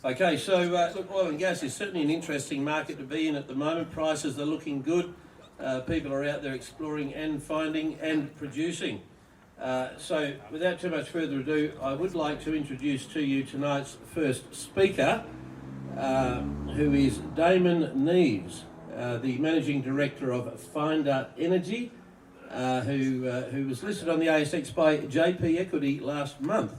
Okay, so look, oil and gas is certainly an interesting market to be in at the moment. Prices are looking good. People are out there exploring and finding and producing. So without too much further ado, I would like to introduce to you tonight's first speaker, who is Damon Neves, the Managing Director of Finder Energy, who was listed on the ASX by JP Equity last month.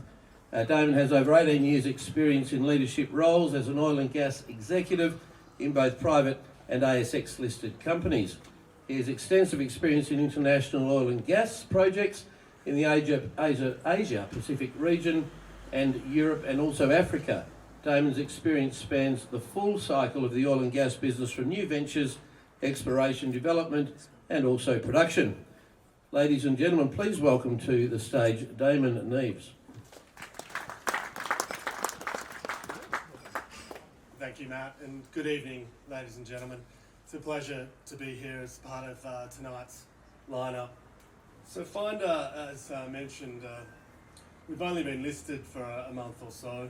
Damon has over 18 years' experience in leadership roles as an oil and gas executive in both private and ASX-listed companies. He has extensive experience in international oil and gas projects in the Asia-Pacific region and Europe and also Africa. Damon's experience spans the full cycle of the oil and gas business from new ventures, exploration, development and also production. Ladies and gentlemen, please welcome to the stage Damon Neves. Thank you, Matt, and good evening, ladies and gentlemen. It's a pleasure to be here as part of tonight's lineup. So Finder, as mentioned, we've only been listed for a month or so,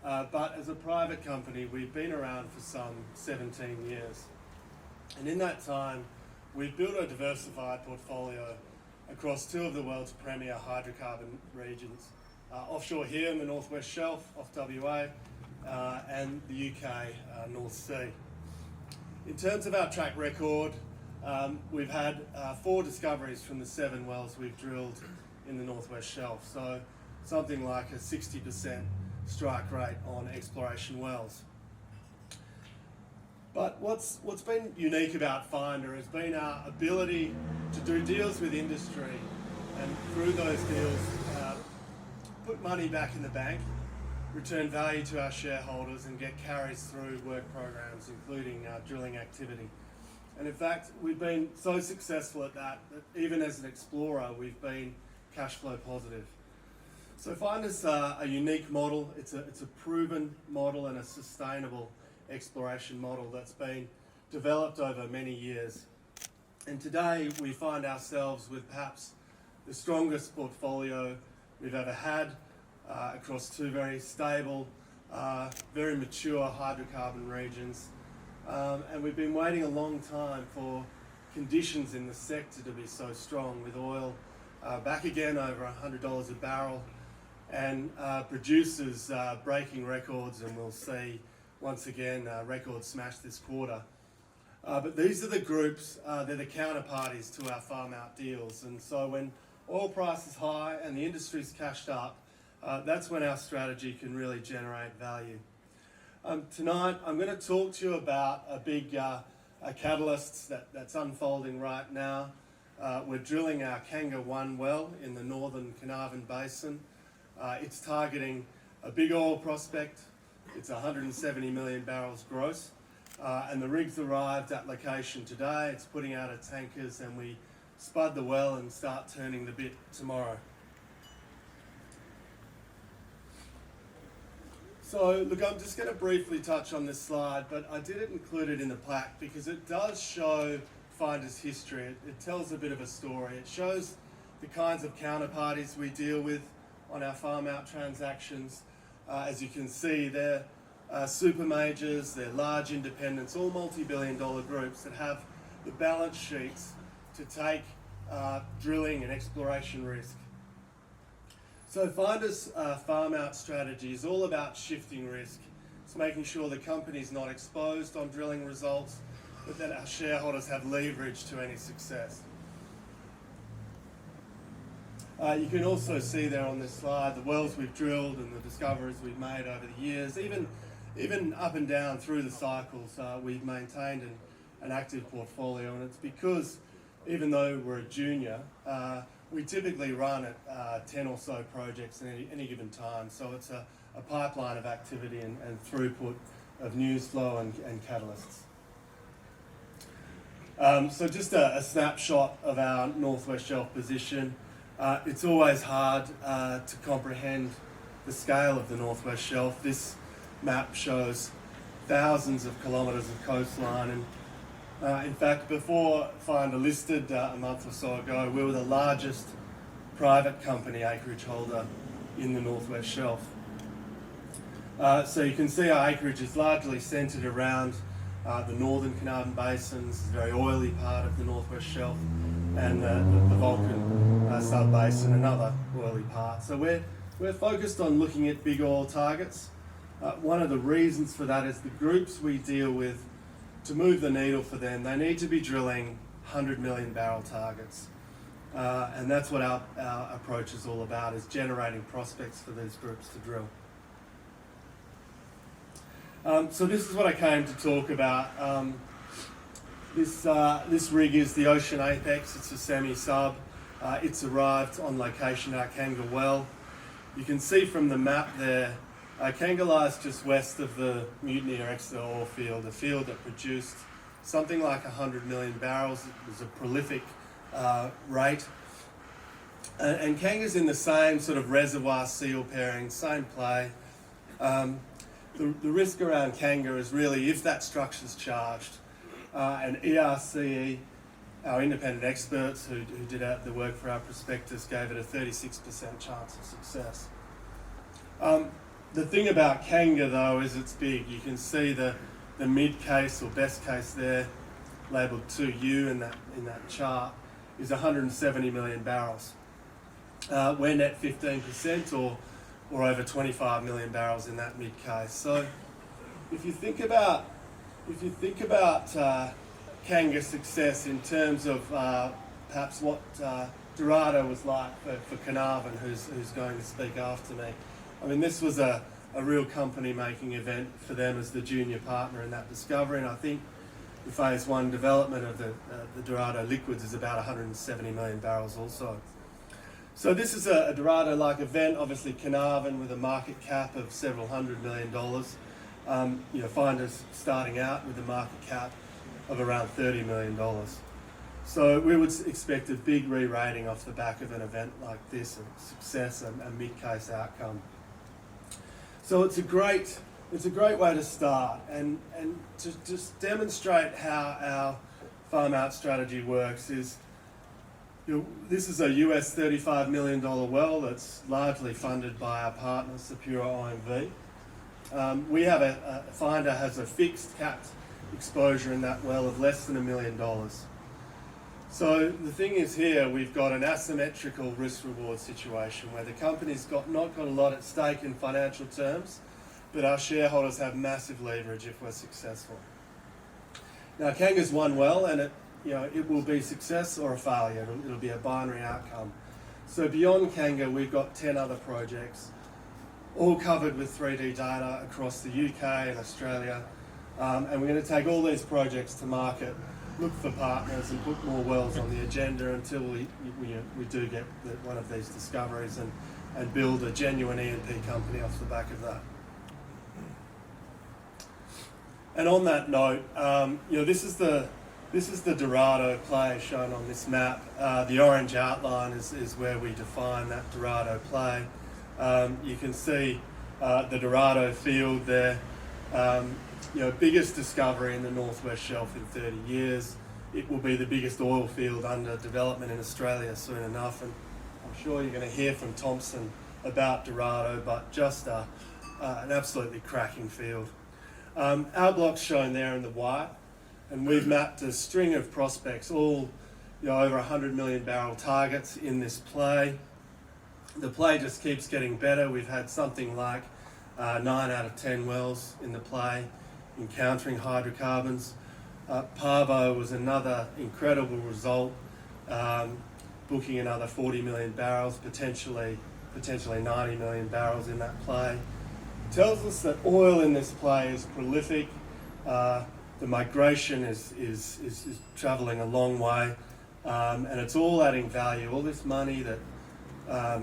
but as a private company, we've been around for some 17 years. And in that time, we've built a diversified portfolio across two of the world's premier hydrocarbon regions, offshore here in the Northwest Shelf off WA, and the UK North Sea. In terms of our track record, we've had 4 discoveries from the 7 wells we've drilled in the Northwest Shelf, so something like a 60% strike rate on exploration wells. But what's been unique about Finder has been our ability to do deals with industry and through those deals put money back in the bank, return value to our shareholders and get carries through work programs, including drilling activity. And in fact, we've been so successful at that even as an explorer, we've been cash flow positive. So Finder's a unique model. It's a proven model and a sustainable exploration model that's been developed over many years. And today we find ourselves with perhaps the strongest portfolio we've ever had, across 2 very stable, very mature hydrocarbon regions. And we've been waiting a long time for conditions in the sector to be so strong, with oil back again over $100 a barrel and producers breaking records, and we'll see once again records smashed this quarter. But these are the groups, they're the counterparties to our farm out deals. And so when oil price is high and the industry's cashed up, that's when our strategy can really generate value. Tonight, I'm going to talk to you about a big catalyst that's unfolding right now. We're drilling our Kanga-1 well in the northern Carnarvon Basin. It's targeting a big oil prospect. It's 170 million barrels gross. And the rig's arrived at location today. It's putting out its tankers, and we spud the well and start turning the bit tomorrow. So look, I'm just going to briefly touch on this slide, but I didn't include it in the plaque because it does show Finder's history. It tells a bit of a story. It shows the kinds of counterparties we deal with on our farm out transactions. As you can see, they're super majors, they're large independents, all multi-billion-dollar groups that have the balance sheets to take drilling and exploration risk. So Finder's farm-out strategy is all about shifting risk. It's making sure the company's not exposed on drilling results, but that our shareholders have leverage to any success. You can also see there on this slide the wells we've drilled and the discoveries we've made over the years. Even up and down through the cycles, we've maintained an active portfolio, and it's because even though we're a junior, we typically run at 10 or so projects at any given time, so it's a pipeline of activity and throughput of news flow and catalysts. So just a snapshot of our Northwest Shelf position. It's always hard to comprehend the scale of the Northwest Shelf. This map shows thousands of kilometres of coastline, and in fact, before Finder listed a month or so ago, we were the largest private company acreage holder in the Northwest Shelf. So you can see our acreage is largely centred around the northern Carnarvon basins, the very oily part of the northwest shelf, and the Vulcan sub-basin, another oily part. So we're focused on looking at big oil targets. One of the reasons for that is the groups we deal with, to move the needle for them, they need to be drilling 100 million barrel targets. And that's what our approach is all about, is generating prospects for these groups to drill. So this is what I came to talk about. This rig is the Ocean Apex. It's a semi-sub. It's arrived on location at Kanga Well. You can see from the map there, Kanga lies just west of the Mutiny or Exeter oil field, a field that produced something like 100 million barrels. It was a prolific rate. And Kanga's in the same sort of reservoir seal pairing, same play. The risk around Kanga is really if that structure's charged, and ERCE, our independent experts who did the work for our prospectus, gave it a 36% chance of success. The thing about Kanga though is it's big. You can see the mid case or best case there, labelled 2U in that chart, is 170 million barrels. We're net 15% or over 25 million barrels in that mid case. So if you think about Kanga's success in terms of perhaps what Dorado was like for Carnarvon, who's going to speak after me. I mean, this was a real company-making event for them as the junior partner in that discovery, and I think the phase one development of the Dorado liquids is about 170 million barrels also. So this is a Dorado-like event, obviously Carnarvon with a market cap of several $100 million. Find us starting out with a market cap of around $30 million. So we would expect a big re-rating off the back of an event like this, a success and a mid-case outcome. So it's a great way to start, and to just demonstrate how our farm out strategy works is, this is a US $35 million well that's largely funded by our partner, Sapura IMV. We have Finder has a fixed capped exposure in that well of less than $1 million. So the thing is here, we've got an asymmetrical risk-reward situation where the company's not got a lot at stake in financial terms, but our shareholders have massive leverage if we're successful. Now, Kanga's won well, and it will be success or a failure. It'll be a binary outcome. So beyond Kanga, we've got 10 other projects, all covered with 3D data across the UK and Australia. And we're going to take all these projects to market, look for partners and put more wells on the agenda until we do get one of these discoveries and build a genuine E&P company off the back of that. And on that note, this is the Dorado play shown on this map. The orange outline is where we define that Dorado play. You can see the Dorado field there. Biggest discovery in the Northwest Shelf in 30 years. It will be the biggest oil field under development in Australia soon enough, and I'm sure you're going to hear from Thompson about Dorado, but just an absolutely cracking field. Our block's shown there in the white, and we've mapped a string of prospects, all over 100 million barrel targets in this play. The play just keeps getting better. We've had something like 9 out of 10 wells in the play encountering hydrocarbons. Parvo was another incredible result, booking another 40 million barrels, potentially 90 million barrels in that play. It tells us that oil in this play is prolific. The migration is travelling a long way, and it's all adding value. All this money that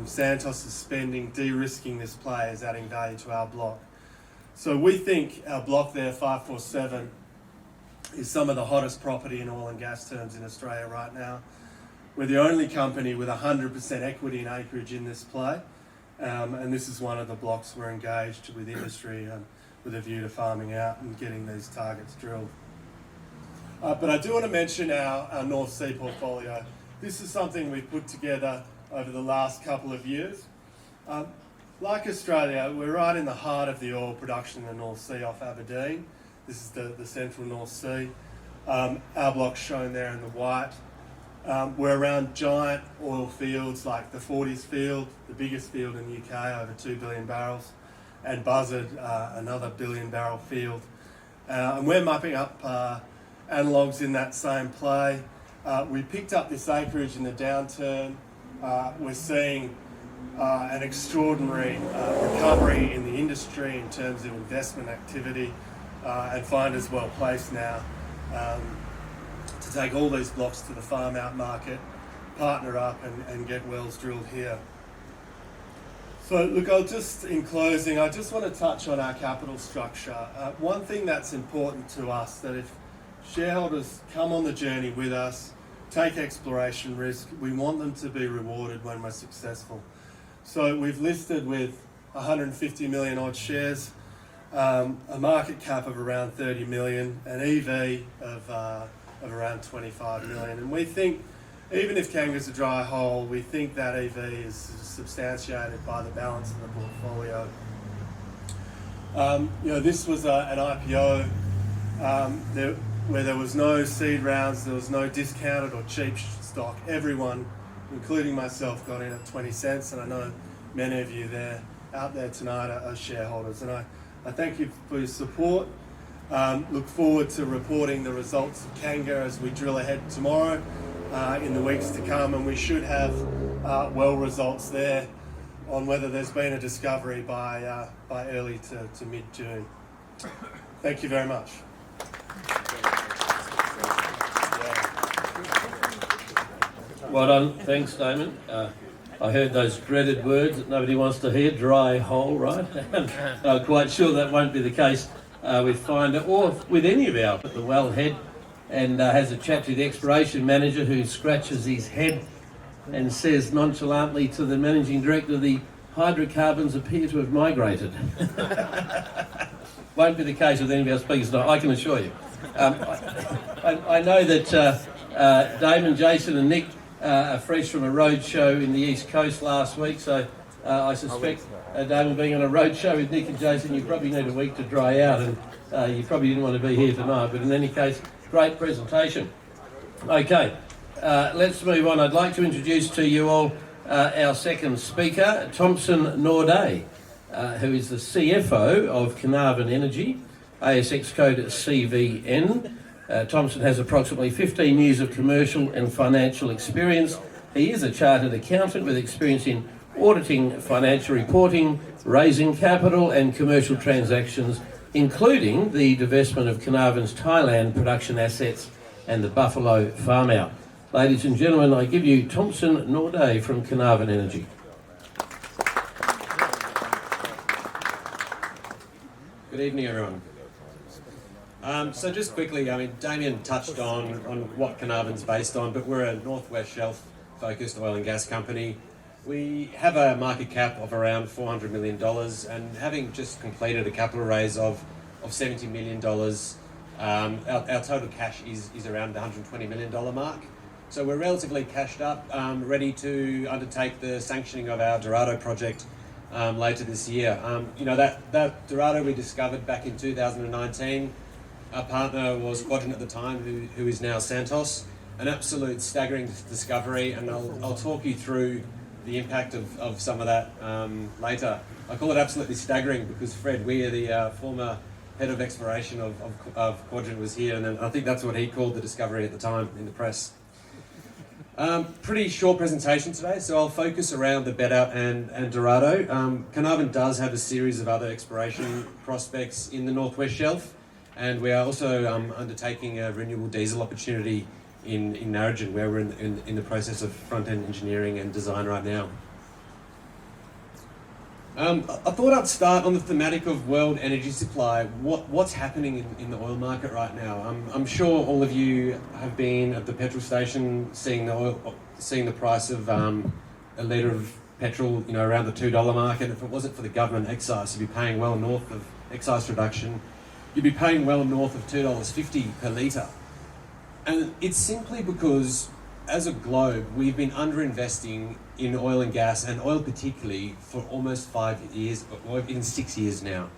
Santos is spending de-risking this play is adding value to our block. So we think our block there, 547, is some of the hottest property in oil and gas terms in Australia right now. We're the only company with 100% equity in acreage in this play, and this is one of the blocks we're engaged with industry with a view to farming out and getting these targets drilled. But I do want to mention our North Sea portfolio. This is something we've put together over the last couple of years. like Australia, we're right in the heart of the oil production in the North Sea off Aberdeen. This is the central North Sea. Our block's shown there in the white. We're around giant oil fields like the Forties field, the biggest field in the UK, over 2 billion barrels, and Buzzard, another billion-barrel field. And we're mapping up analogues in that same play. We picked up this acreage in the downturn. We're seeing an extraordinary recovery in the industry in terms of investment activity, and find us well placed now to take all these blocks to the farm out market, partner up and get wells drilled here. So look, in closing, I just want to touch on our capital structure. One thing that's important to us, that if shareholders come on the journey with us, take exploration risk, we want them to be rewarded when we're successful. So we've listed with 150 million odd shares, a market cap of around 30 million, an EV of around 25 million. And we think, even if Kanga's a dry hole, we think that EV is substantiated by the balance of the portfolio. This was an IPO where there was no seed rounds, there was no discounted or cheap stock. Everyone, including myself, got in at 20 cents, and I know many of you out there tonight are shareholders. And I thank you for your support. Look forward to reporting the results of Kanga as we drill ahead tomorrow, in the weeks to come, and we should have well results there on whether there's been a discovery by early to mid-June. Thank you very much. Well done. Thanks, Damon. I heard those dreaded words that nobody wants to hear, dry hole, right? I'm quite sure that won't be the case with Finder or with any of our at the wellhead, and has a chat to the exploration manager, who scratches his head and says nonchalantly to the managing director, the hydrocarbons appear to have migrated. Won't be the case with any of our speakers tonight, I can assure you. I know that Damon, Jason and Nick are fresh from a road show in the East Coast last week, so I suspect Damon, being on a road show with Nick and Jason, you probably need a week to dry out, and you probably didn't want to be here tonight, but in any case, great presentation. Okay, let's move on. I'd like to introduce to you all our second speaker, Thompson Norday, who is the CFO of Carnarvon Energy, ASX code CVN. Thompson has approximately 15 years of commercial and financial experience. He is a chartered accountant with experience in auditing, financial reporting, raising capital and commercial transactions, including the divestment of Carnarvon's Thailand production assets and the Buffalo farm out. Ladies and gentlemen, I give you Thompson Norday from Carnarvon Energy. Good evening, everyone. So just quickly, Damien touched on what Carnarvon's based on, but we're a Northwest Shelf focused oil and gas company. We have a market cap of around $400 million, and having just completed a capital raise of $70 million, our total cash is around the $120 million mark. So we're relatively cashed up, ready to undertake the sanctioning of our Dorado project later this year. That Dorado we discovered back in 2019. Our partner was Quadrant at the time, who is now Santos. An absolute staggering discovery, and I'll talk you through the impact of some of that later. I call it absolutely staggering because Fred Weir, the former head of exploration of Quadrant, was here, and I think that's what he called the discovery at the time in the press. Pretty short presentation today, so I'll focus around the Bedout and Dorado. Carnarvon does have a series of other exploration prospects in the Northwest Shelf, and we are also undertaking a renewable diesel opportunity in Narrogin, where we're in the process of front-end engineering and design right now. I thought I'd start on the thematic of world energy supply. What's happening in the oil market right now? I'm sure all of you have been at the petrol station, seeing the price of a litre of petrol, around the $2 mark. And if it wasn't for the government excise, you'd be paying well north of excise reduction. You'd be paying well north of $2.50 per litre. And it's simply because as a globe, we've been underinvesting in oil and gas, and oil particularly, for almost 5 years, or even 6 years now.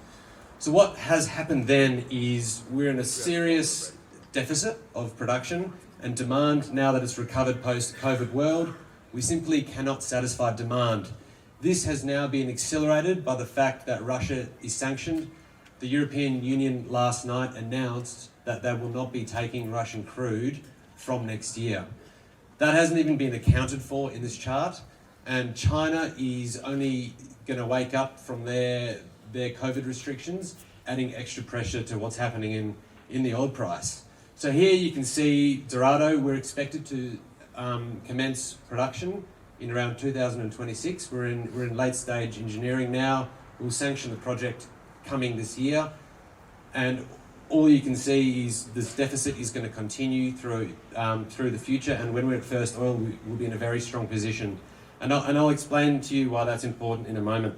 So what has happened then is we're in a serious deficit of production and demand. Now that it's recovered post-COVID world, we simply cannot satisfy demand. This has now been accelerated by the fact that Russia is sanctioned. The European Union last night announced that they will not be taking Russian crude from next year. That hasn't even been accounted for in this chart, and China is only going to wake up from their COVID restrictions, adding extra pressure to what's happening in the oil price. So here you can see Dorado. We're expected to commence production in around 2026. We're in late stage engineering now. We'll sanction the project coming this year, and all you can see is this deficit is going to continue through the future. And when we're at first oil, we'll be in a very strong position. And I'll explain to you why that's important in a moment.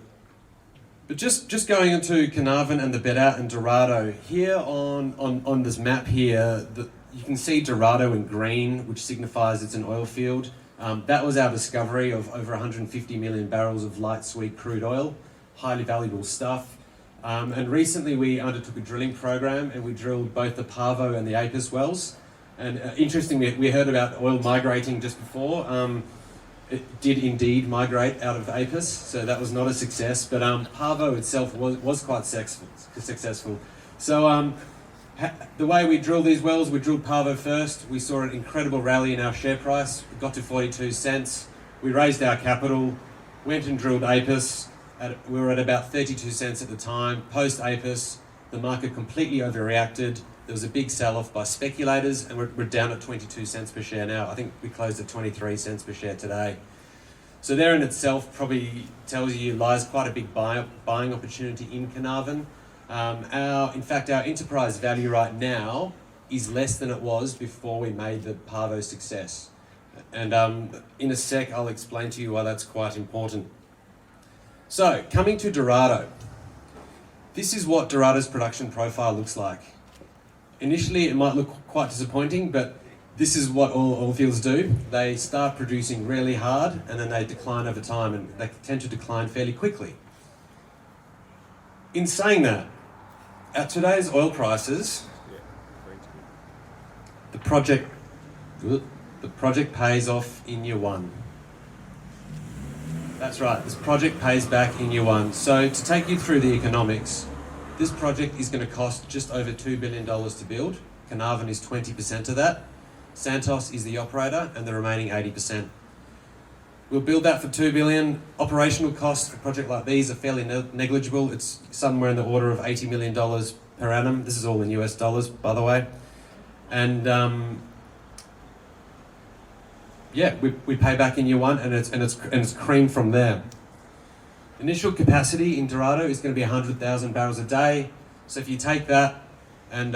But just going into Carnarvon and the Bedout and Dorado, here on this map here, you can see Dorado in green, which signifies it's an oil field. That was our discovery of over 150 million barrels of light sweet crude oil, highly valuable stuff. And recently we undertook a drilling program, and we drilled both the Pavo and the Apis wells. And interestingly, we heard about oil migrating just before. It did indeed migrate out of Apis, so that was not a success, but Pavo itself was quite successful. So the way we drilled these wells, we drilled Pavo first. We saw an incredible rally in our share price. It got to 42 cents. We raised our capital, went and drilled Apis. We were at about 32 cents at the time. Post Apis, the market completely overreacted. There was a big sell-off by speculators, and we're down at 22 cents per share now. I think we closed at 23 cents per share today. So there in itself probably tells you lies quite a big buying opportunity in Carnarvon. In fact, our enterprise value right now is less than it was before we made the Pavo success. And in a sec, I'll explain to you why that's quite important. So, coming to Dorado. This is what Dorado's production profile looks like. Initially, it might look quite disappointing, but this is what all oil fields do. They start producing really hard, and then they decline over time, and they tend to decline fairly quickly. In saying that, at today's oil prices, the project pays off in year one. That's right, this project pays back in year one. So to take you through the economics, this project is going to cost just over $2 billion to build. Carnarvon is 20% of that. Santos is the operator, and the remaining 80%. We'll build that for $2 billion. Operational costs for a project like these are fairly negligible. It's somewhere in the order of $80 million per annum. This is all in US dollars, by the way. And we pay back in year one, and it's cream from there. Initial capacity in Dorado is going to be 100,000 barrels a day. So if you take that, and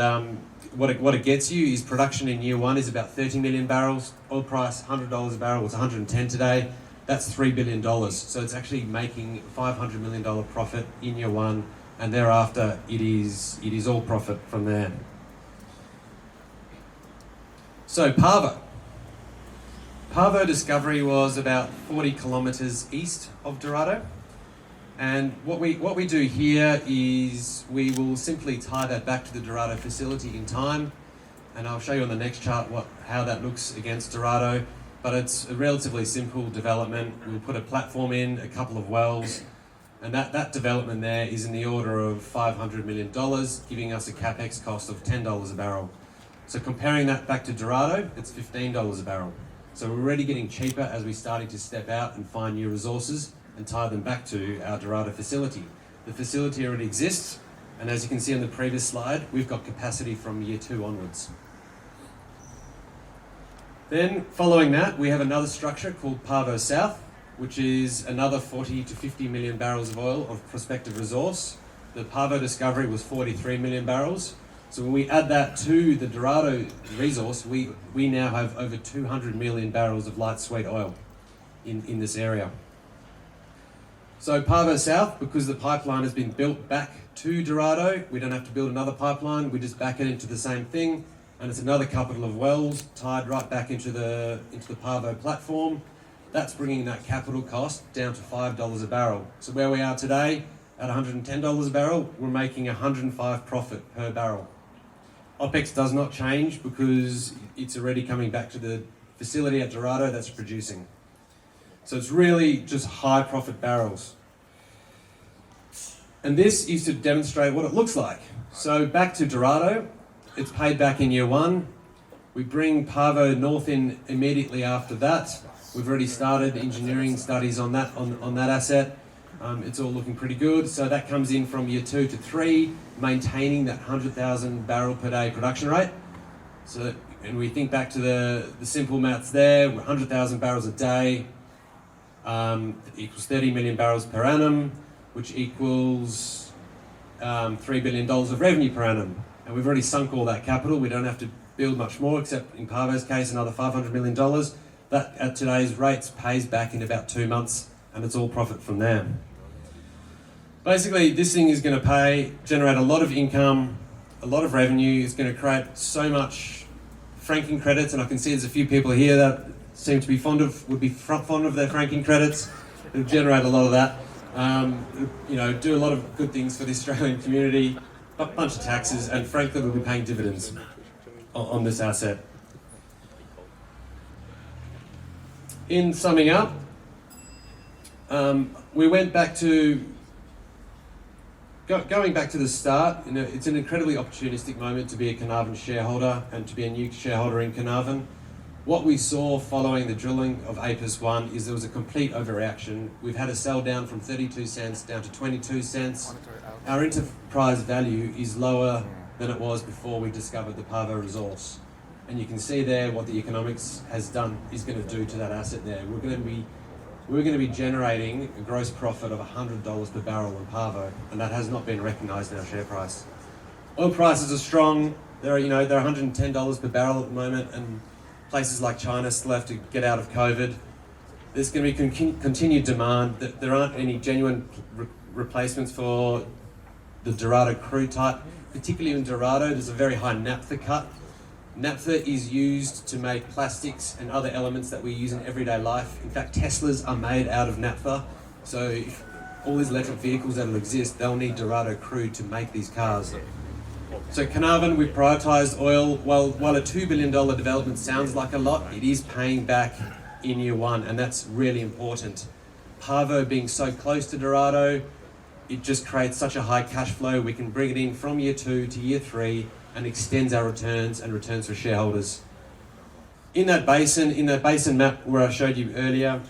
what it gets you is production in year one is about 30 million barrels. Oil price $100 a barrel. It's 110 today. That's $3 billion. So it's actually making $500 million profit in year one, and thereafter it is all profit from there. So Pavo discovery was about 40 kilometers east of Dorado. And what we do here is we will simply tie that back to the Dorado facility in time. And I'll show you on the next chart how that looks against Dorado. But it's a relatively simple development. We'll put a platform in, a couple of wells, and that development there is in the order of $500 million, giving us a capex cost of $10 a barrel. So comparing that back to Dorado, it's $15 a barrel. So we're already getting cheaper as we're starting to step out and find new resources and tie them back to our Dorado facility. The facility already exists, and as you can see on the previous slide, we've got capacity from year 2 onwards. Then, following that, we have another structure called Pavo South, which is another 40 to 50 million barrels of oil of prospective resource. The Pavo discovery was 43 million barrels. So when we add that to the Dorado resource, we now have over 200 million barrels of light sweet oil in this area. So Pavo South, because the pipeline has been built back to Dorado, we don't have to build another pipeline, we just back it into the same thing. and it's another couple of wells tied right back into the Parvo platform. That's bringing that capital cost down to $5 a barrel. So where we are today, at $110 a barrel, we're making 105 profit per barrel. OPEX does not change because it's already coming back to the facility at Dorado that's producing. So it's really just high profit barrels. And this is to demonstrate what it looks like. So back to Dorado, it's paid back in year one. We bring Parvo North in immediately after that. We've already started engineering studies on that asset. It's all looking pretty good. So that comes in from year 2 to 3, maintaining that 100,000 barrel per day production rate. So, and we think back to the simple maths there, 100,000 barrels a day equals 30 million barrels per annum, which equals $3 billion of revenue per annum. And we've already sunk all that capital. We don't have to build much more, except in Parvo's case, another $500 million. That, at today's rates, pays back in about 2 months, and it's all profit from there. Basically, this thing is going to generate a lot of income, a lot of revenue. It's going to create so much franking credits, and I can see there's a few people here that seem to be fond of their franking credits. It'll generate a lot of that. Do a lot of good things for the Australian community, a bunch of taxes, and frankly, we'll be paying dividends on this asset. In summing up, we went back to going back to the start. It's an incredibly opportunistic moment to be a Carnarvon shareholder and to be a new shareholder in Carnarvon. What we saw following the drilling of APIS 1 is there was a complete overreaction. We've had a sell down from 32 cents down to 22 cents. Our enterprise value is lower than it was before we discovered the Parvo resource. And you can see there what the economics is going to do to that asset there. We're going to be generating a gross profit of $100 per barrel on Parvo, and that has not been recognised in our share price. Oil prices are strong. They're $110 per barrel at the moment, and places like China still have to get out of COVID. There's going to be continued demand. There aren't any genuine replacements for the Dorado crude type, particularly in Dorado. There's a very high naphtha cut. Naphtha is used to make plastics and other elements that we use in everyday life. In fact, Teslas are made out of naphtha. So if all these electric vehicles that will exist, they'll need Dorado crude to make these cars. So Carnarvon, we've prioritised oil. While a $2 billion development sounds like a lot, it is paying back in year one, and that's really important. Parvo being so close to Dorado, it just creates such a high cash flow. We can bring it in from year 2 to year 3 and extends our returns for shareholders. In that basin map where I showed you earlier,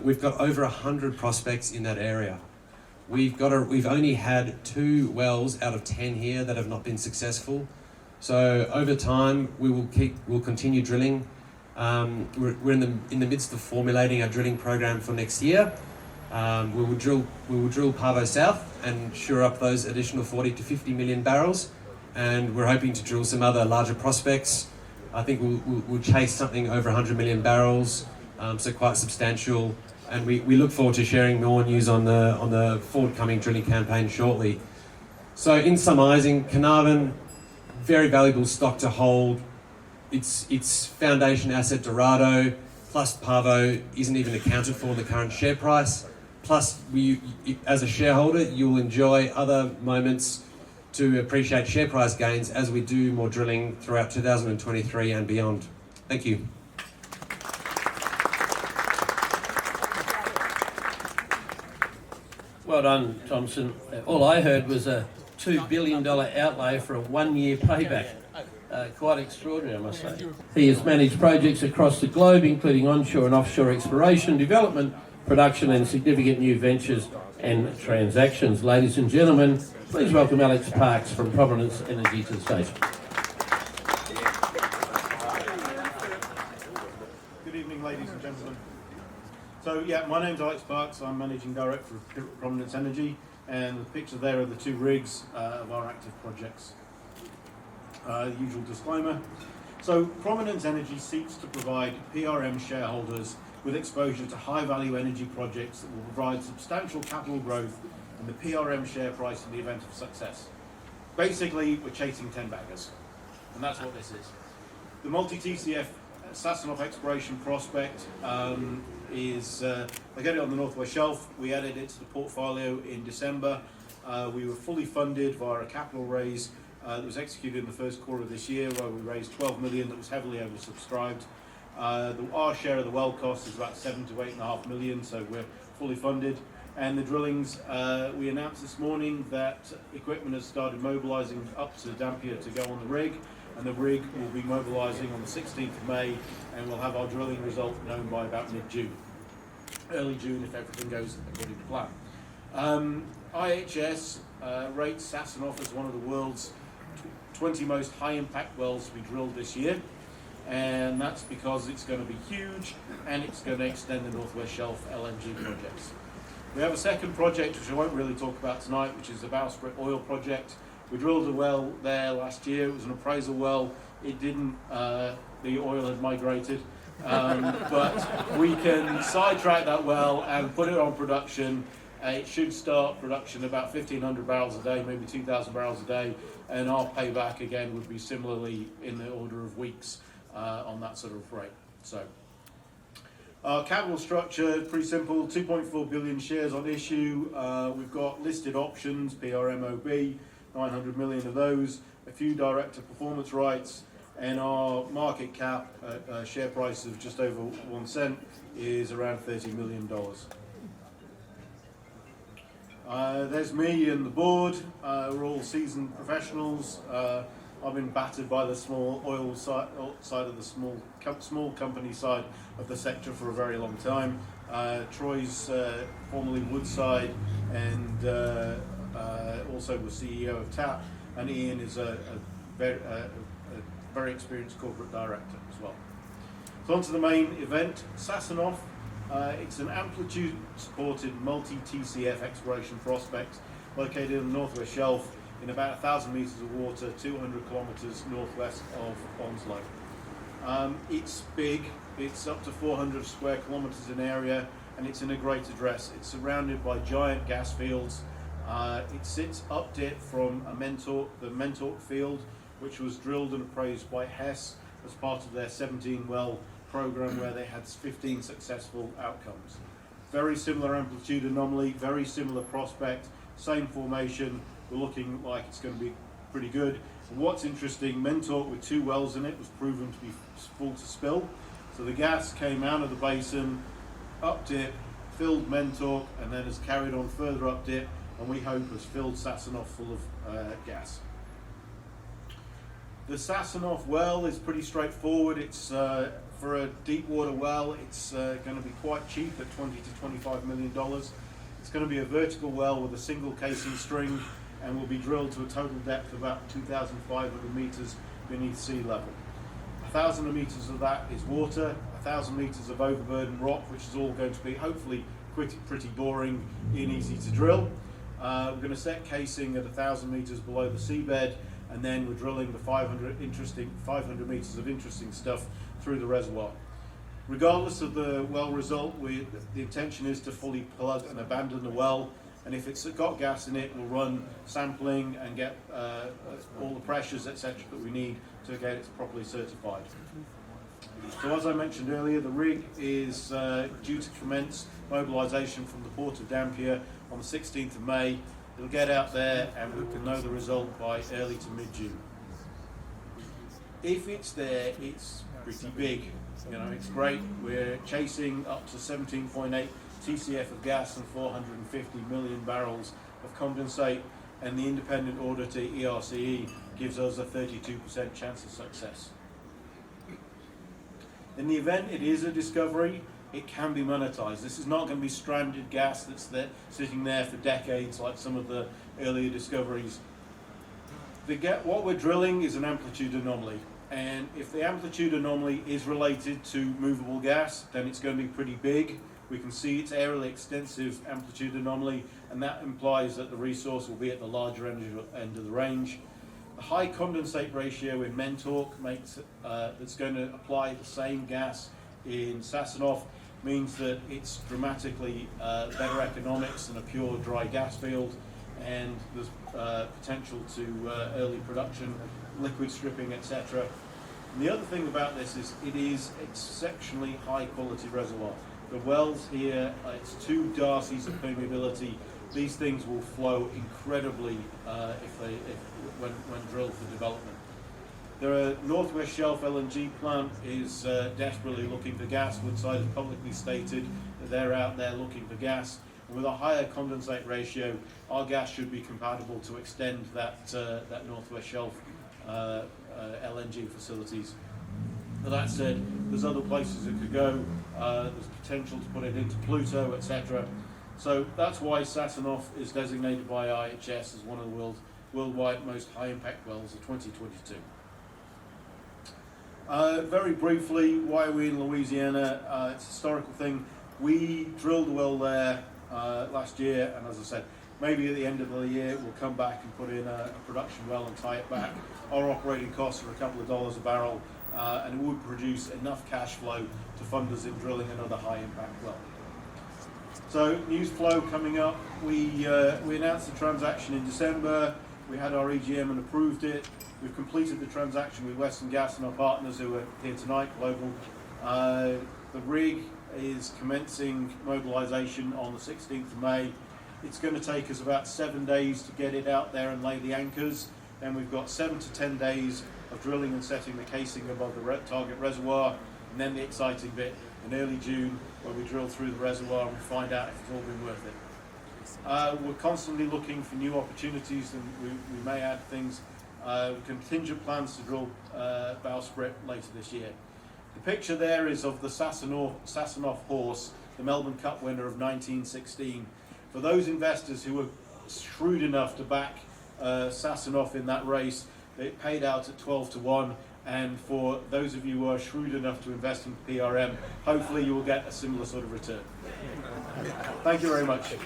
we've got over 100 prospects in that area. We've only had 2 wells out of 10 here that have not been successful. So over time, we'll continue drilling. We're in the midst of formulating our drilling program for next year. We will drill Parvo South and shore up those additional 40 to 50 million barrels. And we're hoping to drill some other larger prospects. I think we'll chase something over 100 million barrels, so quite substantial. And we look forward to sharing more news on the forthcoming drilling campaign shortly. So in summarising, Carnarvon, very valuable stock to hold. Its foundation asset Dorado plus Parvo isn't even accounted for in the current share price. Plus, as a shareholder, you'll enjoy other moments to appreciate share price gains as we do more drilling throughout 2023 and beyond. Thank you. Well done, Thompson. All I heard was a $2 billion outlay for a 1-year payback. Quite extraordinary, I must say. He has managed projects across the globe, including onshore and offshore exploration, development, production and significant new ventures and transactions. Ladies and gentlemen, please welcome Alex Parks from Prominence Energy to the stage. Good evening, ladies and gentlemen. So my name's Alex Parks. I'm Managing Director of Prominence Energy, and the picture there are the 2 rigs of our active projects. The usual disclaimer. So Prominence Energy seeks to provide PRM shareholders with exposure to high-value energy projects that will provide substantial capital growth in the PRM share price in the event of success. Basically, we're chasing 10 baggers, and that's what this is. The multi-TCF Sassanov exploration prospect is located on the Northwest Shelf. We added it to the portfolio in December. We were fully funded via a capital raise that was executed in the first quarter of this year, where we raised 12 million that was heavily oversubscribed. Our share of the well cost is about 7 to 8.5 million, so we're fully funded. And the drillings, we announced this morning that equipment has started mobilising up to Dampier to go on the rig, and the rig will be mobilising on the 16th of May, and we'll have our drilling result known by about mid-June. Early June if everything goes according to plan. IHS rates Sassanov as one of the world's 20 most high-impact wells to be drilled this year, and that's because it's going to be huge and it's going to extend the Northwest Shelf LNG projects. We have a second project which I won't really talk about tonight, which is the Bowsprit oil project. We drilled a well there last year. It was an appraisal well. It didn't, the oil had migrated, but we can sidetrack that well and put it on production. It should start production about 1,500 barrels a day, maybe 2,000 barrels a day, and our payback again would be similarly in the order of weeks on that sort of rate. So, our capital structure pretty simple: 2.4 billion shares on issue. We've got listed options, PRMOB, 900 million of those, a few director performance rights, and our market cap, share price of just over 1 cent, is around $30 million. There's me and the board. We're all seasoned professionals. I've been battered by the small oil side of the small company side of the sector for a very long time. Troy's formerly Woodside and also was CEO of TAP, and Ian is a very experienced corporate director as well. So on to the main event, Sassanov. It's an amplitude-supported multi-TCF exploration prospect located in the Northwest Shelf in about 1,000 metres of water, 200 kilometres northwest of Onslow. It's big, it's up to 400 square kilometres in area, and it's in a great address. It's surrounded by giant gas fields. It sits up dip from the Mentorp field, which was drilled and appraised by Hess as part of their 17-well program where they had 15 successful outcomes. Very similar amplitude anomaly, very similar prospect, same formation. We're looking like it's going to be pretty good. And what's interesting, Mentorp with 2 wells in it was proven to be full to spill. So the gas came out of the basin, up dip, filled Mentorp, and then has carried on further up dip, and we hope has filled Sassanov full of gas. The Sassanov well is pretty straightforward. It's for a deep water well, it's going to be quite cheap at $20 to $25 million. It's going to be a vertical well with a single casing string, and will be drilled to a total depth of about 2,500 meters beneath sea level. 1,000 meters of that is water, 1,000 meters of overburden rock, which is all going to be hopefully pretty boring and easy to drill. We're going to set casing at 1,000 meters below the seabed, and then we're drilling the 500 meters of interesting stuff through the reservoir. Regardless of the well result, the intention is to fully plug and abandon the well, and if it's got gas in it, we'll run sampling and get all the pressures, etc., that we need to get it properly certified. So as I mentioned earlier, the rig is due to commence mobilisation from the port of Dampier on the 16th of May. It'll get out there and we can know the result by early to mid-June. If it's there, it's pretty big. You know, it's great. We're chasing up to 17.8 TCF of gas and 450 million barrels of condensate, and the independent auditor ERCE gives us a 32% chance of success. In the event it is a discovery, it can be monetized. This is not going to be stranded gas that's there, sitting there for decades like some of the earlier discoveries. What we're drilling is an amplitude anomaly, and if the amplitude anomaly is related to movable gas, then it's going to be pretty big. We can see it's aerially extensive amplitude anomaly, and that implies that the resource will be at the larger end of the range. The high condensate ratio in Mentorp makes that's going to apply the same gas in Sassanov, means that it's dramatically better economics than a pure dry gas field, and there's potential to early production, liquid stripping, etc. And the other thing about this is it is exceptionally high quality reservoir. The wells here, it's 2 Darcy's of permeability. These things will flow incredibly when drilled for development. The Northwest Shelf LNG plant is desperately looking for gas. Woodside has publicly stated that they're out there looking for gas. And with a higher condensate ratio, our gas should be compatible to extend that Northwest Shelf LNG facilities. But that said, there's other places it could go. There's potential to put it into Pluto, etc. So that's why Sasanoff is designated by IHS as one of the worldwide most high-impact wells of 2022. Very briefly, why are we in Louisiana? It's a historical thing. We drilled a well there last year, and as I said, maybe at the end of the year we'll come back and put in a production well and tie it back. Our operating costs are a couple of dollars a barrel, and it would produce enough cash flow to fund us in drilling another high-impact well. So, news flow coming up. We announced the transaction in December. We had our EGM and approved it. We've completed the transaction with Western Gas and our partners who are here tonight, Global. The rig is commencing mobilisation on the 16th of May. It's going to take us about 7 days to get it out there and lay the anchors. Then we've got 7 to 10 days of drilling and setting the casing above the target reservoir. And then the exciting bit in early June, where we drill through the reservoir and find out if it's all been worth it. We're constantly looking for new opportunities, and we may add things. Contingent plans to drill bowsprit later this year. The picture there is of the Sasanoff horse, the Melbourne Cup winner of 1916. For those investors who were shrewd enough to back Sasanoff in that race, it paid out at 12 to 1. And for those of you who are shrewd enough to invest in PRM, hopefully you will get a similar sort of return. Thank you very much.